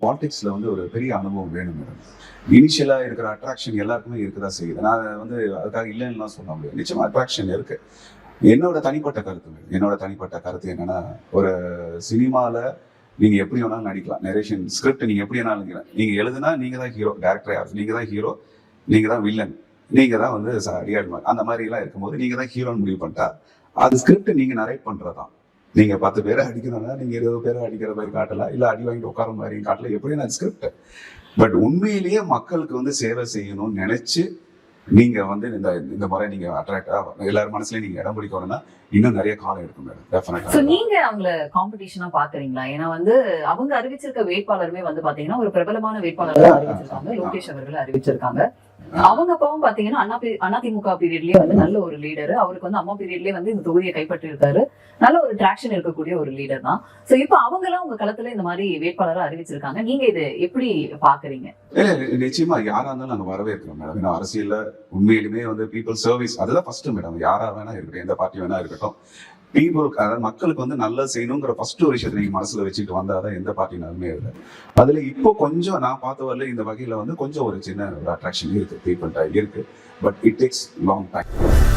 பாலிடிக்ஸ்ல வந்து ஒரு பெரிய அனுபவம் வேணும் மேடம். இனிஷியலா இருக்கிற அட்ராக்ஷன் எல்லாருக்குமே இருக்குதா செய்யுது. நான் வந்து அதுக்காக இல்லைன்னு சொல்ல முடியாது. நிச்சயமா அட்ராக்ஷன் இருக்கு. என்னோட தனிப்பட்ட கருத்து மேடம். என்னோட தனிப்பட்ட கருத்து என்னன்னா, ஒரு சினிமால நீங்க எப்படி வேணாலும் நடிக்கலாம். நரேஷன் ஸ்கிரிப்ட் நீங்க எப்படி வேணாலும் நடிக்கலாம். நீங்க எழுதுனா நீங்க தான் ஹீரோ, டைரக்டர் யார், நீங்க தான் ஹீரோ, நீங்க தான் வில்லன், நீங்க தான் வந்து அடியாள் அந்த மாதிரி எல்லாம் இருக்கும்போது நீங்க தான் ஹீரோன்னு முடிவு பண்ணிட்டா அது ஸ்கிரிப்ட் நீங்க நரேட் பண்றதுதான். நீங்க 10 பேரை அடிக்கணும்னா நீங்க 20 பேரை அடிக்கிற மாதிரி காட்டலாம், இல்ல அடி வாங்கிட்டு உட்கார மாதிரி காட்டலாம், எப்படி நான் ஸ்கிரிப்ட். பட் உண்மையிலேயே மக்களுக்கு வந்து சேவை செய்யணும்னு நினைச்சு நீங்க வந்து இந்த முறை நீங்க அட்ராக்டா எல்லாரும் மனசுலயும் நீங்க இடம் பிடிக்கணும்னா இன்னும் நிறைய காலம் எடுக்கும் மேடம். டெஃபினட்டா. நீங்க அவங்கள காம்படிஷனா பாக்குறீங்களா? ஏன்னா வந்து அவங்க அறிவிச்சிருக்க வேட்பாளருமே வந்து பாத்தீங்கன்னா ஒரு பிரபலமான வேட்பாளர் அறிவிச்சிருக்காங்க, லோகேஷ் அவர்கள் அறிவிச்சிருக்காங்க. அவங்க அப்பவும் பாத்தீங்கன்னா அதிமுக பீரியட்லயே வந்து நல்ல ஒரு லீடர், அவருக்கு வந்து அம்மா பீரியட்லயே வந்து இந்த தொகுதியை கைப்பற்றி இருக்காரு, நல்ல ஒரு டிராக்ஷன் இருக்கக்கூடிய ஒரு லீடர் தான். சோ இப்ப அவங்க எல்லாம் உங்க களத்துல இந்த மாதிரி வேட்பாளரா அறிவிச்சிருக்காங்க, நீங்க இதை எப்படி பாக்குறீங்க? நிச்சயமா யாரா இருந்தாலும் நாங்க வரவேற்கிறோம் மேடம். ஏன்னா அரசியல்ல உண்மையிலுமே வந்து பீப்புள் சர்வீஸ் அதுதான் ஃபர்ஸ்ட் மேடம். யாரா வேணா இருக்கட்டும், எந்த பார்ட்டி வேணா இருக்கட்டும், பீப்புளுக்கு அதாவது மக்களுக்கு வந்து நல்லா செய்யணுங்கிற ஃபர்ஸ்ட் ஒரு விஷயத்தை நீங்க மனசுல வச்சுட்டு வந்தாதான் எந்த பார்ட்டினாலுமே இல்லை. அதுல இப்போ கொஞ்சம் நான் பார்த்த வரல இந்த வகையில வந்து கொஞ்சம் ஒரு சின்ன ஒரு அட்ராக்ஷன் இருக்கு, பீப்புள்கிட்ட இருக்கு. But it takes long time.